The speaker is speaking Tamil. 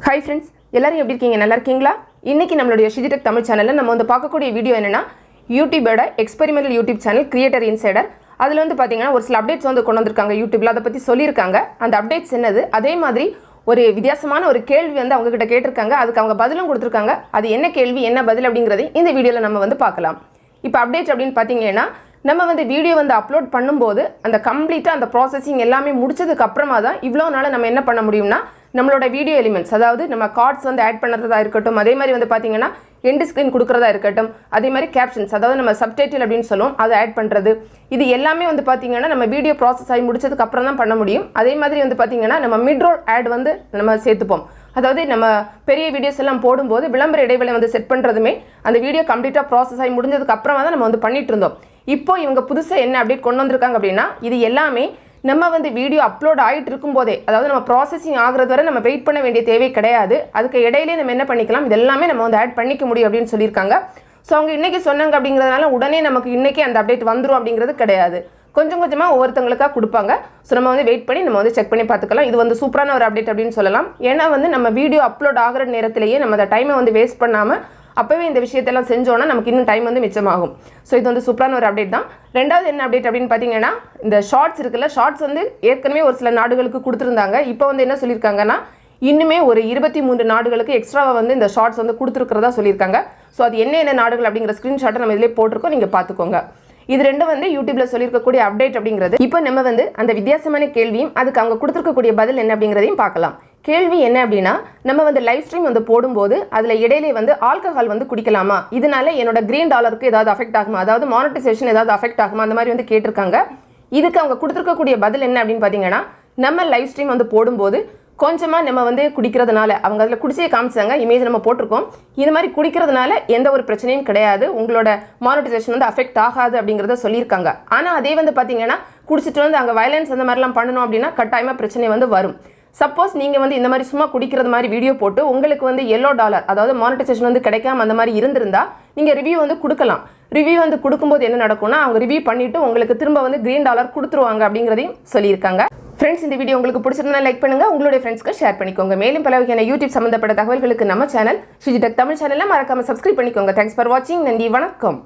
Hi friends, எல்லாரும் எப்படி இருக்கீங்க? நல்லா இருக்கீங்களா? இன்னைக்கு நம்மளுடைய Shiji தமிழ் சேனல்ல நம்ம வந்து பார்க்கக்கூடிய வீடியோ என்னன்னா YouTubeோட experimental YouTube channel creator insider. அதுல வந்து பாத்தீங்கன்னா ஒரு சில அப்டேட்ஸ் வந்து கொண்டு வந்திருக்காங்க YouTubeல அத பத்தி சொல்லிருக்காங்க. அந்த அப்டேட்ஸ் என்னது? அதே மாதிரி ஒரு வித்தியாசமான ஒரு கேள்வி வந்து அவங்க கிட்ட கேட்டிருக்காங்க. அதுக்கு அவங்க பதிலும் கொடுத்திருக்காங்க. அது என்ன கேள்வி என்ன பதில் அப்படிங்கறதை இந்த வீடியோல நம்ம வந்து பார்க்கலாம். இப்போ அப்டேட் அப்படினு பாத்தீங்கன்னா நம்ம வந்து வீடியோ வந்து அப்லோட் பண்ணும்போது அந்த கம்ப்ளீட்டா அந்த processing எல்லாமே முடிச்சதுக்கு அப்புறமா தான் இவ்ளோ நாள நம்ம என்ன பண்ண முடியும்னா நம்மளோட வீடியோ எலிமெண்ட்ஸ் அதாவது நம்ம கார்ட்ஸ் வந்து ஆட் பண்றதா இருக்கட்டும் அதே மாதிரி வந்து பாத்தீங்கன்னா எண்ட் ஸ்கிரீன் கொடுக்கறதா இருக்கட்டும் அதே மாதிரி கேப்ஷன்ஸ் அதாவது நம்ம சப்டைட்டில் அப்படினு சொல்லுவோம் அதை ஆட் பண்றது இது எல்லாமே வந்து பாத்தீங்கன்னா நம்ம வீடியோ process ஆகி முடிச்சதுக்கு அப்புறம் தான் பண்ண முடியும் அதே மாதிரி வந்து பாத்தீங்கன்னா நம்ம midroll ஆட் வந்து நம்ம சேர்த்துப்போம் அதாவது நம்ம பெரிய வீடியோஸ் எல்லாம் போடும்போது விளம்பர இடைவெளி வந்து செட் பண்றதுமே அந்த வீடியோ கம்ப்ளீட்டா process ஆகி முடிஞ்சதுக்கு அப்புறமா தான் நம்ம வந்து பண்ணிட்டு இருந்தோம் இப்போ இவங்க புதுசா என்ன அப்டேட் கொண்டு வந்திருக்காங்க அப்படினா இது எல்லாமே நம்ம வந்து வீடியோ அப்லோட் ஆயிட்டு இருக்கும்போதே அதாவது நம்ம processing ஆகுறது வரை நம்ம வெயிட் பண்ண வேண்டிய தேவை கிடையாது அதுக்கு இடையிலே நம்ம என்ன பண்ணிக்கலாம் இதெல்லாம் நம்ம வந்து ஆட் பண்ணிக்க முடியும் அப்படினு சொல்லிருக்காங்க சோ அவங்க இன்னைக்கு சொன்னாங்க அப்படிங்கறதனால உடனே நமக்கு இன்னைக்கு அந்த அப்டேட் வந்துரும் அப்படிங்கிறது கிடையாது கொஞ்சம் கொஞ்சமா ஒவ்வொருத்தங்களுக்கா கொடுப்பாங்க சோ நம்ம வந்து வெயிட் பண்ணி நம்ம வந்து செக் பண்ணி பார்த்துக்கலாம் இது வந்து சூப்பரான ஒரு அப்டேட் அப்படினு சொல்லலாம் ஏனா வந்து நம்ம வீடியோ அப்லோட் ஆகுற நேரத்திலேயே நம்ம அந்த டைமை வந்து வேஸ்ட் பண்ணாம அப்பவே இந்த விஷயத்தெல்லாம் செஞ்சோம்னா நமக்கு இன்னும் டைம் வந்து மிச்சமாகும் சோ இது வந்து சூப்பரான ஒரு அப்டேட் தான் ரெண்டாவது என்ன அப்டேட் அப்படினு பாத்தீங்கன்னா இந்த ஷார்ட்ஸ் இருக்குல ஷார்ட்ஸ் வந்து ஏற்கனவே ஒரு சில நாடுகளுக்கு கொடுத்திருந்தாங்க இப்போ வந்து என்ன சொல்லிருக்காங்கன்னா இன்னுமே ஒரு 23 நாடுகளுக்கு எக்ஸ்ட்ராவா வந்து இந்த ஷார்ட்ஸ் வந்து கொடுத்திருக்கிறதா சொல்லிருக்காங்க சோ அது என்ன நாடுகள் அப்படிங்கற ஸ்கிரீன்ஷாட் நம்ம இதிலே போட்டுருக்கோம் நீங்க பாத்துக்கோங்க இது ரெண்டு வந்து YouTubeல சொல்லிருக்க கூடிய அப்டேட் அப்படிங்கிறது இப்போ நம்ம வந்து அந்த வித்தியாசமான கேள்வியும் அதுக்கு அவங்க கொடுத்திருக்க கூடிய பதில் என்ன அப்படிங்கறதையும் பார்க்கலாம் கேள்வி என்ன அப்படினா நம்ம வந்து லைவ் ஸ்ட்ரீம் வந்து போடும்போது அதுல இடையிலே வந்து ஆல்கஹால் வந்து குடிக்கலாமா இதனால என்னோட green டாலருக்கு ஏதாவது அஃபெக்ட் ஆகுமா அதாவது மானிடைசேஷன் ஏதாவது அஃபெக்ட் ஆகுமா அந்த மாதிரி வந்து கேட்டிருக்காங்க இதுக்கு அவங்க கொடுத்திருக்க கூடிய பதில் என்ன அப்படினு பாத்தீங்கன்னா நம்ம லைவ் ஸ்ட்ரீம் வந்து போடும்போது கொஞ்சமா நம்ம வந்து குடிக்கிறதுனால அவங்க அதுல குடிச்சே காமிச்சாங்க இமேஜ் நம்ம போட்டுருக்கோம் இந்த மாதிரி குடிக்கிறதுனால எந்த ஒரு பிரச்சனையும் கிடையாது உங்களோட மானிடைசேஷன் வந்து அஃபெக்ட் ஆகாது அப்படிங்கறத சொல்லிருக்காங்க ஆனா அதே வந்து பாத்தீங்கன்னா குடிச்சிட்டு வந்து அங்க வயலன்ஸ் அந்த மாதிரிலாம் பண்ணனும் அப்படினா கட்டாயமா பிரச்சனை வந்து வரும் சப்போஸ் நீங்க வந்து இந்த மாதிரி சும்மா குடிக்கிறது மாதிரி வீடியோ போட்டு உங்களுக்கு வந்து yellow டாலர் அதாவது மானிடைசேஷன் வந்து கிடைக்காம அந்த மாதிரி இருந்திருந்தா நீங்க ரிவ்யூ வந்து கொடுக்கலாம் ரிவ்யூ வந்து கொடுக்கும்போது என்ன நடக்கும்னா அவங்க ரிவ்யூ பண்ணிட்டு உங்களுக்கு திரும்ப வந்து green டாலர் கொடுத்துருவாங்க அப்படிங்கறதையும் சொல்லிருக்காங்க ஃப்ரெண்ட்ஸ் இந்த வீடியோ உங்களுக்கு பிடிச்சிருந்தா லைக் பண்ணுங்க உங்களுடைய ஃப்ரெண்ட்ஸ்க்கு ஷேர் பண்ணிக்கோங்க மேலும் பல வகையான YouTube சம்பந்தப்பட்ட தகவல்களுக்கு நம்ம சேனல் Shiji தமிழ் சேனலை மறக்காம சப்ஸ்கிரைப் பண்ணிக்கோங்க Thanks for watching நன்றி வணக்கம்